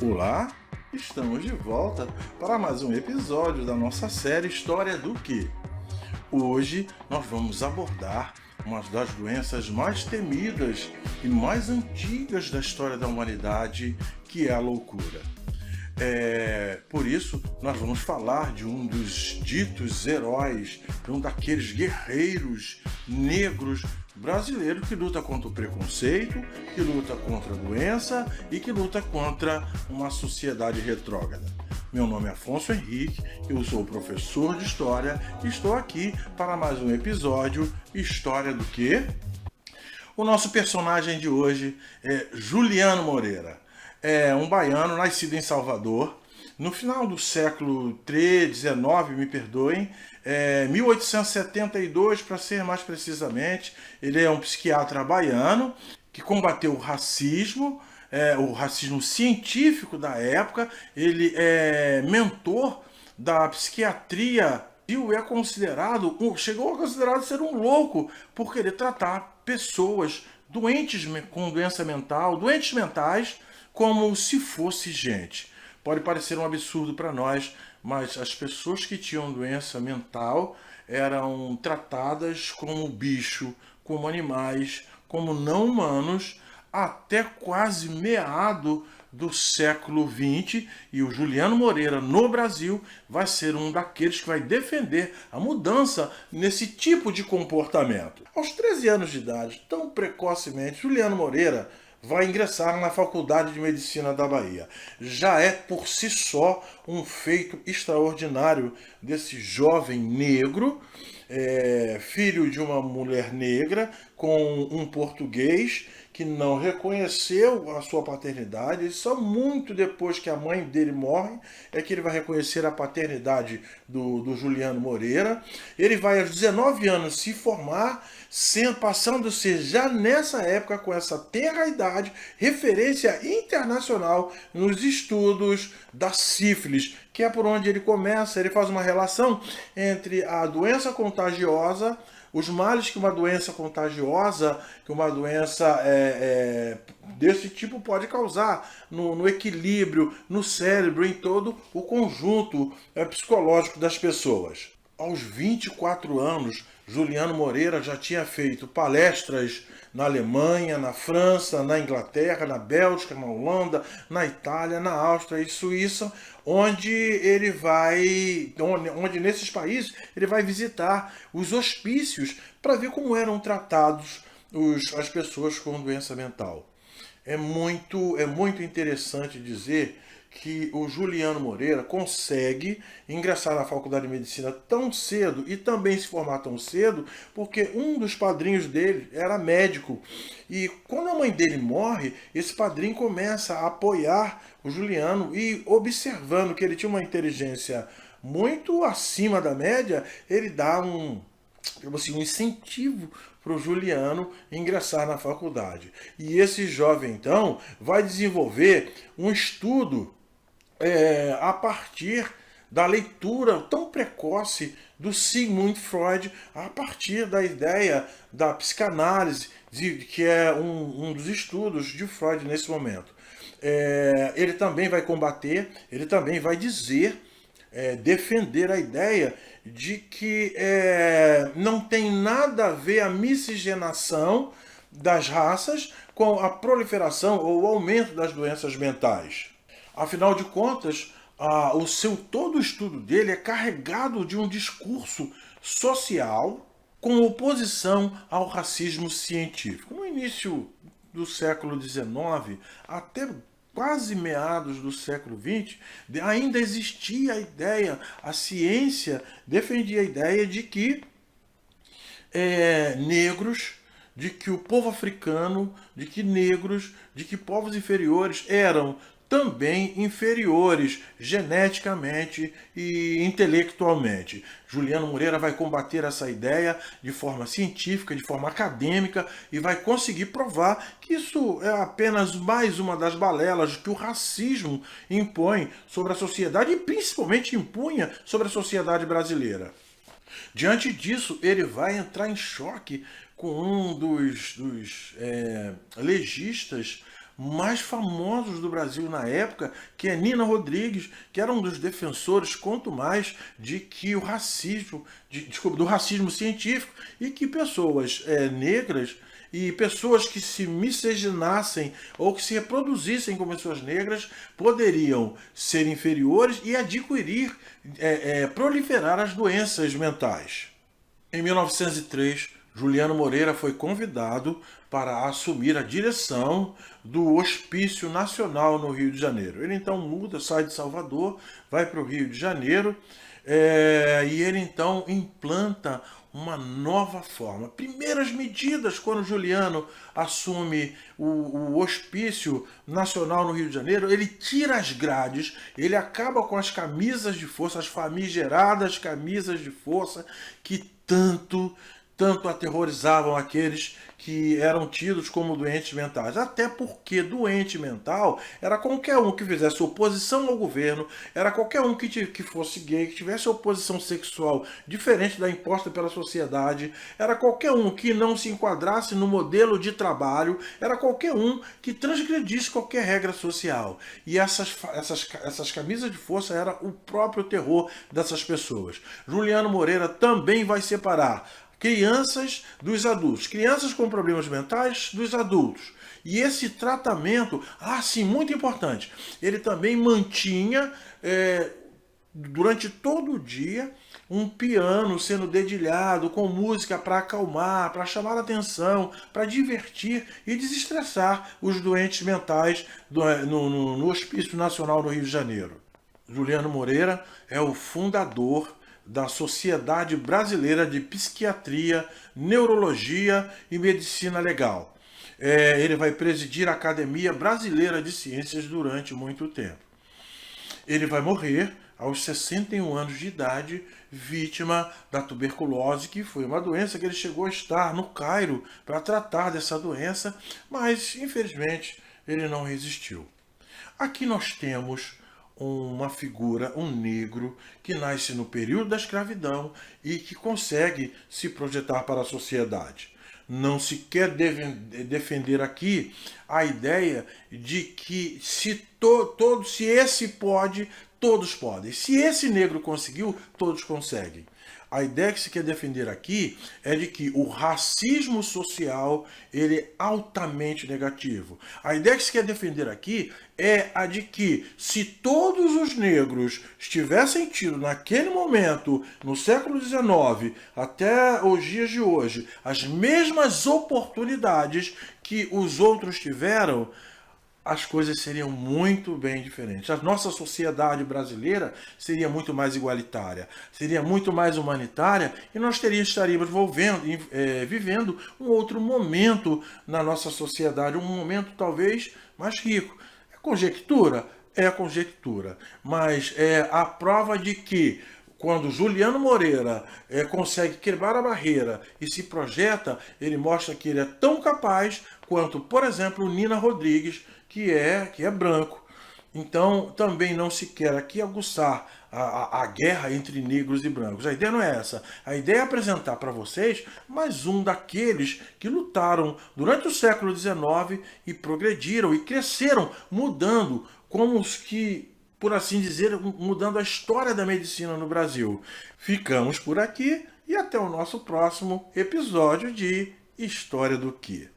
Olá, estamos de volta para mais um episódio da nossa série História do Quê? Hoje nós vamos abordar uma das doenças mais temidas e mais antigas da história da humanidade, que é a loucura. Por isso, nós vamos falar de um dos ditos heróis, de um daqueles guerreiros negros brasileiros que luta contra o preconceito, que luta contra a doença e que luta contra uma sociedade retrógrada. Meu nome é Afonso Henrique, eu sou professor de História e estou aqui para mais um episódio História do Quê? O nosso personagem de hoje é Juliano Moreira. É um baiano nascido em Salvador, no final do século XIX, me perdoem, 1872 para ser mais precisamente. Ele é um psiquiatra baiano que combateu o racismo científico da época. Ele é mentor da psiquiatria e chegou a considerar ser um louco por querer tratar pessoas doentes com doença mental, doentes mentais, como se fosse gente. Pode parecer um absurdo para nós, mas as pessoas que tinham doença mental eram tratadas como bicho, como animais, como não humanos, até quase meado do século XX, e o Juliano Moreira, no Brasil, vai ser um daqueles que vai defender a mudança nesse tipo de comportamento. Aos 13 anos de idade, tão precocemente, Juliano Moreira vai ingressar na Faculdade de Medicina da Bahia. Já é por si só um feito extraordinário desse jovem negro, filho de uma mulher negra, com um português que não reconheceu a sua paternidade. Só muito depois que a mãe dele morre é que ele vai reconhecer a paternidade do Juliano Moreira. Ele vai aos 19 anos se formar, passando a ser já nessa época, com essa tenra idade, referência internacional nos estudos da sífilis, que é por onde ele começa. Ele faz uma relação entre a doença contagiosa, os males que uma doença contagiosa, que uma doença desse tipo pode causar no equilíbrio, no cérebro, em todo o conjunto psicológico das pessoas. Aos 24 anos, Juliano Moreira já tinha feito palestras na Alemanha, na França, na Inglaterra, na Bélgica, na Holanda, na Itália, na Áustria e Suíça, onde nesses países ele vai visitar os hospícios para ver como eram tratados as pessoas com doença mental. É muito interessante dizer que o Juliano Moreira consegue ingressar na Faculdade de Medicina tão cedo e também se formar tão cedo, porque um dos padrinhos dele era médico. E quando a mãe dele morre, esse padrinho começa a apoiar o Juliano, e observando que ele tinha uma inteligência muito acima da média, ele dá um incentivo para o Juliano ingressar na faculdade. E esse jovem, então, vai desenvolver um estudo a partir da leitura tão precoce do Sigmund Freud, a partir da ideia da psicanálise, que é um dos estudos de Freud nesse momento. Ele também vai combater, ele também vai defender a ideia de que não tem nada a ver a miscigenação das raças com a proliferação ou o aumento das doenças mentais. Afinal de contas, todo o estudo dele é carregado de um discurso social com oposição ao racismo científico. No início do século XIX, até quase meados do século XX, ainda existia a ideia, a ciência defendia a ideia de que negros, de que o povo africano, de que negros, de que povos inferiores eram também inferiores geneticamente e intelectualmente. Juliano Moreira vai combater essa ideia de forma científica, de forma acadêmica, e vai conseguir provar que isso é apenas mais uma das balelas que o racismo impõe sobre a sociedade, e principalmente impunha sobre a sociedade brasileira. Diante disso, ele vai entrar em choque com um dos legistas mais famosos do Brasil na época, que é Nina Rodrigues, que era um dos defensores, quanto mais, de que o racismo, desculpa, do racismo científico, e que pessoas negras e pessoas que se miscigenassem ou que se reproduzissem como pessoas negras poderiam ser inferiores e adquirir, proliferar as doenças mentais. Em 1903, Juliano Moreira foi convidado para assumir a direção do Hospício Nacional no Rio de Janeiro. Ele então muda, sai de Salvador, vai para o Rio de Janeiro, e ele então implanta uma nova forma. Primeiras medidas quando Juliano assume o Hospício Nacional no Rio de Janeiro, ele tira as grades, ele acaba com as camisas de força, as famigeradas camisas de força que tanto aterrorizavam aqueles que eram tidos como doentes mentais. Até porque doente mental era qualquer um que fizesse oposição ao governo, era qualquer um que fosse gay, que tivesse oposição sexual diferente da imposta pela sociedade, era qualquer um que não se enquadrasse no modelo de trabalho, era qualquer um que transgredisse qualquer regra social. E essas camisas de força era o próprio terror dessas pessoas. Juliano Moreira também vai separar crianças dos adultos, crianças com problemas mentais dos adultos. E esse tratamento, sim, muito importante, ele também mantinha, durante todo o dia, um piano sendo dedilhado com música para acalmar, para chamar a atenção, para divertir e desestressar os doentes mentais no Hospício Nacional no Rio de Janeiro. Juliano Moreira é o fundador da Sociedade Brasileira de Psiquiatria, Neurologia e Medicina Legal. Ele vai presidir a Academia Brasileira de Ciências durante muito tempo. Ele vai morrer aos 61 anos de idade, vítima da tuberculose, que foi uma doença que ele chegou a estar no Cairo para tratar dessa doença, mas infelizmente ele não resistiu. Aqui nós temos uma figura, um negro, que nasce no período da escravidão e que consegue se projetar para a sociedade. Não se quer defender aqui a ideia de que se esse pode, todos podem. Se esse negro conseguiu, todos conseguem. A ideia que se quer defender aqui é de que o racismo social ele é altamente negativo. A ideia que se quer defender aqui é a de que se todos os negros tivessem tido naquele momento, no século XIX, até os dias de hoje, as mesmas oportunidades que os outros tiveram, as coisas seriam muito bem diferentes. A nossa sociedade brasileira seria muito mais igualitária, seria muito mais humanitária e nós estaríamos vivendo um outro momento na nossa sociedade, um momento talvez mais rico. É conjectura? É conjectura, mas é a prova de que quando Juliano Moreira consegue quebrar a barreira e se projeta, ele mostra que ele é tão capaz quanto, por exemplo, Nina Rodrigues, que é branco. Então, também não se quer aqui aguçar a guerra entre negros e brancos. A ideia não é essa. A ideia é apresentar para vocês mais um daqueles que lutaram durante o século XIX e progrediram e cresceram, mudando como os que, por assim dizer, mudando a história da medicina no Brasil. Ficamos por aqui e até o nosso próximo episódio de História do Quê?